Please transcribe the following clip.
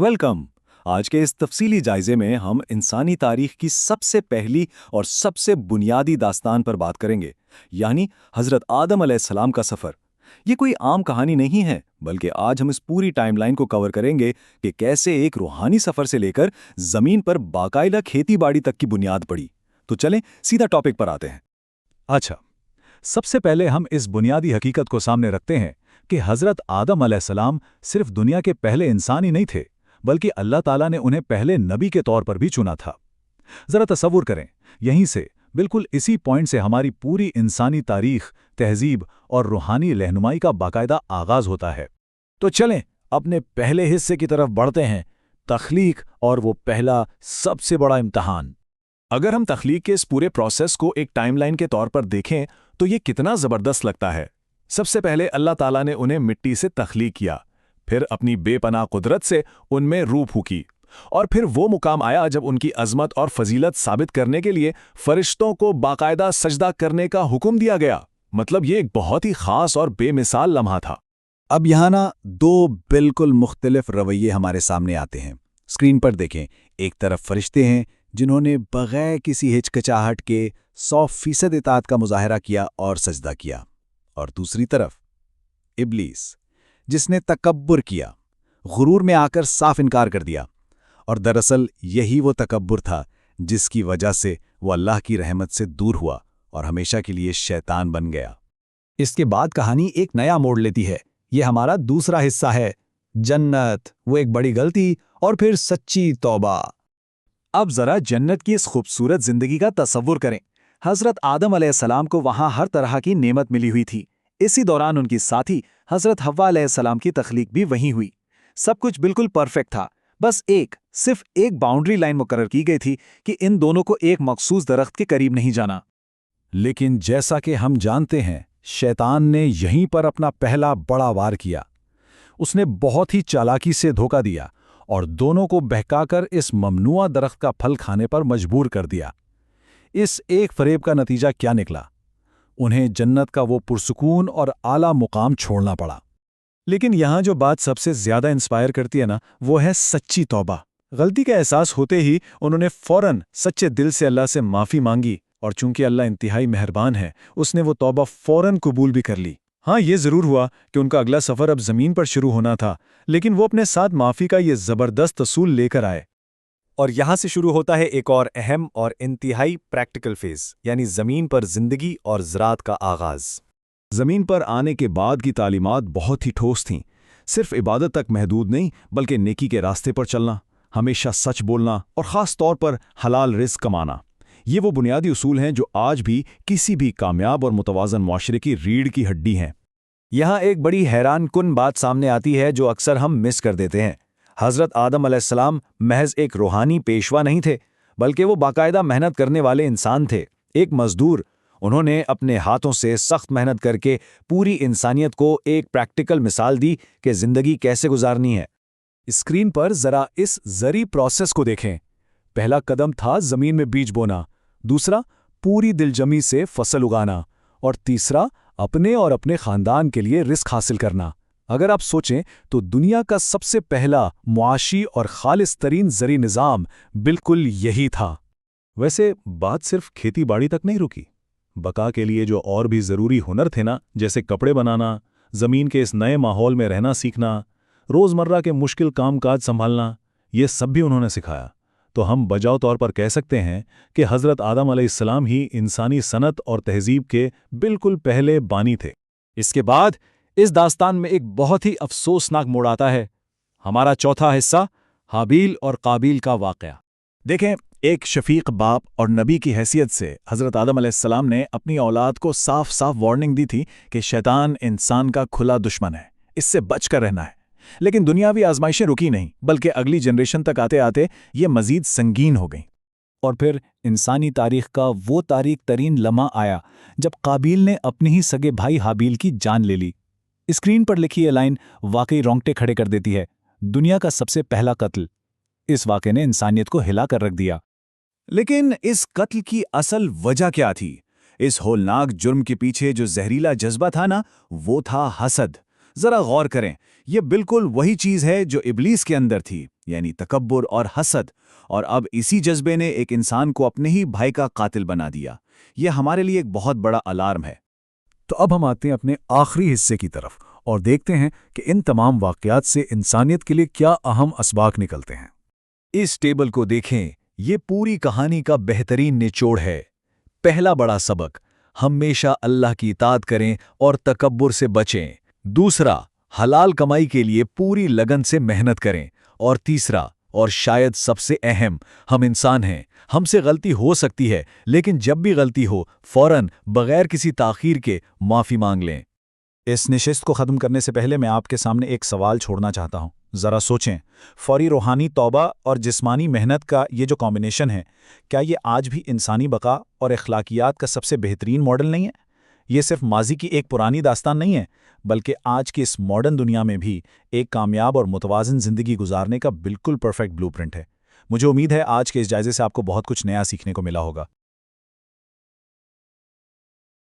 Welcome. आज के इस तफसीली जायजे में हम इंसानी तारीख की सबसे पहली और सबसे बुनियादी दास्तान पर बात करेंगे, यानी हजरत आदम अलैहिस्सलाम का सफ़र। ये कोई आम कहानी नहीं है, बल्कि आज हम इस पूरी टाइमलाइन को कवर करेंगे कि कैसे एक रूहानी सफ़र से लेकर ज़मीन पर बाकायदा खेती बाड़ी तक की बुनियाद पड़ी। तो चलें सीधा टॉपिक पर आते हैं। अच्छा, सबसे पहले हम इस बुनियादी हकीकत को सामने रखते हैं कि हज़रत आदम अलैहिस्सलाम सिर्फ दुनिया के पहले इंसान ही नहीं थे, बल्कि अल्लाह ताला ने उन्हें पहले नबी के तौर पर भी चुना था। ज़रा तसव्वुर करें, यहीं से, बिल्कुल इसी पॉइंट से हमारी पूरी इंसानी तारीख, तहजीब और रूहानी रहनुमाई का बाकायदा आगाज़ होता है। तो चलें अपने पहले हिस्से की तरफ बढ़ते हैं, तख्लीक और वो पहला सबसे बड़ा इम्तहान। अगर हम तख्लीक के इस पूरे प्रोसेस को एक टाइमलाइन के तौर पर देखें तो ये कितना ज़बरदस्त लगता है। सबसे पहले अल्लाह ताला ने उन्हें मिट्टी से तख्लीक किया, फिर अपनी बेपनाह कुदरत से उनमें रूह फूकी, और फिर वो मुकाम आया जब उनकी अजमत और फजीलत साबित करने के लिए फरिश्तों को बाकायदा सजदा करने का हुक्म दिया गया। मतलब ये एक बहुत ही ख़ास और बेमिसाल लम्हा था। अब यहाँ ना दो बिल्कुल मुख्तलिफ रवैये हमारे सामने आते हैं। स्क्रीन पर देखें, एक तरफ फरिश्ते हैं जिन्होंने बगैर किसी हिचकिचाहट के 100% इताअत का मुजाहरा किया और सजदा किया, और दूसरी तरफ इब्लीस, जिसने तकब्बुर किया, गुरूर में आकर साफ इनकार कर दिया। और दरअसल यही वो तकब्बुर था जिसकी वजह से वो अल्लाह की रहमत से दूर हुआ और हमेशा के लिए शैतान बन गया। इसके बाद कहानी एक नया मोड़ लेती है। ये हमारा दूसरा हिस्सा है, जन्नत, वो एक बड़ी गलती और फिर सच्ची तौबा। अब जरा जन्नत की इस खूबसूरत जिंदगी का तसव्वुर करें। हजरत आदम अलैहिस्सलाम को वहां हर तरह की नेमत मिली हुई थी। इसी दौरान उनकी साथी हजरत हव्वा अलैहिस्सलाम की तख्लीक भी वहीं हुई। सब कुछ बिल्कुल परफेक्ट था। बस सिर्फ एक बाउंड्री लाइन मुकर्रर की गई थी कि इन दोनों को एक मखसूस दरख्त के करीब नहीं जाना। लेकिन जैसा कि हम जानते हैं, शैतान ने यहीं पर अपना पहला बड़ा वार किया। उसने बहुत ही चालाकी से धोखा दिया और दोनों को बहकाकर इस ममनुआ दरख्त का फल खाने पर मजबूर कर दिया। इस एक फरेब का नतीजा क्या निकला? उन्हें जन्नत का वो पुरसुकून और आला मुकाम छोड़ना पड़ा। लेकिन यहाँ जो बात सबसे ज्यादा इंस्पायर करती है ना, वो है सच्ची तौबा। गलती का एहसास होते ही उन्होंने फौरन सच्चे दिल से अल्लाह से माफ़ी मांगी, और चूंकि अल्लाह इंतहाई मेहरबान है, उसने वो तौबा फौरन कबूल भी कर ली। हाँ, ये ज़रूर हुआ कि उनका अगला सफ़र अब ज़मीन पर शुरू होना था, लेकिन वो अपने साथ माफ़ी का ये ज़बरदस्त असूल लेकर आए। और यहाँ से शुरू होता है एक और अहम और इंतहाई प्रैक्टिकल फेज़, यानी ज़मीन पर ज़िंदगी और ज़राअत का आगाज़। ज़मीन पर आने के बाद की तालीमात बहुत ही ठोस थीं। सिर्फ इबादत तक महदूद नहीं, बल्कि नेकी के रास्ते पर चलना, हमेशा सच बोलना और ख़ास तौर पर हलाल रिज़्क कमाना। ये वो बुनियादी उसूल हैं जो आज भी किसी भी कामयाब और मुतवाज़न मुआशरे की रीढ़ की हड्डी हैं। यहाँ एक बड़ी हैरान कुन बात सामने आती है जो अक्सर हम मिस कर देते हैं। हज़रत आदम अलैहिस्सलाम महज एक रूहानी पेशवा नहीं थे, बल्कि वो बाकायदा मेहनत करने वाले इंसान थे, एक मजदूर। उन्होंने अपने हाथों से सख्त मेहनत करके पूरी इंसानियत को एक प्रैक्टिकल मिसाल दी कि ज़िंदगी कैसे गुजारनी है। स्क्रीन पर ज़रा इस ज़री प्रोसेस को देखें। पहला कदम था ज़मीन में बीज बोना, दूसरा पूरी दिलजमी से फसल उगाना, और तीसरा अपने और अपने ख़ानदान के लिए रिस्क हासिल करना। अगर आप सोचें तो दुनिया का सबसे पहला मुआशी और खालिस तरीन ज़री निज़ाम बिल्कुल यही था। वैसे बात सिर्फ खेती बाड़ी तक नहीं रुकी। बका के लिए जो और भी ज़रूरी हुनर थे ना, जैसे कपड़े बनाना, ज़मीन के इस नए माहौल में रहना सीखना, रोज़मर्रा के मुश्किल कामकाज संभालना, ये सब भी उन्होंने सिखाया। तो हम बजाव तौर पर कह सकते हैं कि हज़रत आदम अलैहिस्सलाम ही इंसानी सनत और तहज़ीब के बिल्कुल पहले बानी थे। इसके बाद इस दास्तान में एक बहुत ही अफसोसनाक मोड़ आता है। हमारा चौथा हिस्सा, हाबील और काबील का वाक़या। देखें, एक शफीक बाप और नबी की हैसियत से हज़रत आदम अलैहिस्सलाम ने अपनी औलाद को साफ साफ वार्निंग दी थी कि शैतान इंसान का खुला दुश्मन है, इससे बचकर रहना है। लेकिन दुनियावी आजमाइशें रुकी नहीं, बल्कि अगली जनरेशन तक आते आते ये मज़ीद संगीन हो गईं। और फिर इंसानी तारीख का वो तारीख तरीन लम्हा आया जब काबील ने अपने ही सगे भाई हाबील की जान ले ली। स्क्रीन पर लिखी ये लाइन वाकई रोंगटे खड़े कर देती है। दुनिया का सबसे पहला कत्ल। इस वाक़े ने इंसानियत को हिला कर रख दिया। लेकिन इस कत्ल की असल वजह क्या थी? इस होलनाक जुर्म के पीछे जो जहरीला जज्बा था ना, वो था हसद। ذرا غور کریں، یہ بالکل وہی چیز ہے جو ابلیس کے اندر تھی، یعنی تکبر اور حسد، اور اب اسی جذبے نے ایک انسان کو اپنے ہی بھائی کا قاتل بنا دیا۔ یہ ہمارے لیے ایک بہت بڑا الارم ہے۔ تو اب ہم آتے ہیں اپنے آخری حصے کی طرف اور دیکھتے ہیں کہ ان تمام واقعات سے انسانیت کے لیے کیا اہم اسباق نکلتے ہیں۔ اس ٹیبل کو دیکھیں، یہ پوری کہانی کا بہترین نچوڑ ہے۔ پہلا بڑا سبق، ہمیشہ اللہ کی اطاعت کریں اور تکبر سے بچیں۔ دوسرا، حلال کمائی کے لیے پوری لگن سے محنت کریں۔ اور تیسرا، اور شاید سب سے اہم، ہم انسان ہیں، ہم سے غلطی ہو سکتی ہے، لیکن جب بھی غلطی ہو فوراً بغیر کسی تاخیر کے معافی مانگ لیں۔ اس نشست کو ختم کرنے سے پہلے میں آپ کے سامنے ایک سوال چھوڑنا چاہتا ہوں۔ ذرا سوچیں، فوری روحانی توبہ اور جسمانی محنت کا یہ جو کمبینیشن ہے، کیا یہ آج بھی انسانی بقا اور اخلاقیات کا سب سے بہترین ماڈل نہیں ہے؟ یہ صرف ماضی کی ایک پرانی داستان نہیں ہے، بلکہ آج کی اس ماڈرن دنیا میں بھی ایک کامیاب اور متوازن زندگی گزارنے کا بالکل پرفیکٹ بلو پرنٹ ہے۔ مجھے امید ہے آج کے اس جائزے سے آپ کو بہت کچھ نیا سیکھنے کو ملا ہوگا۔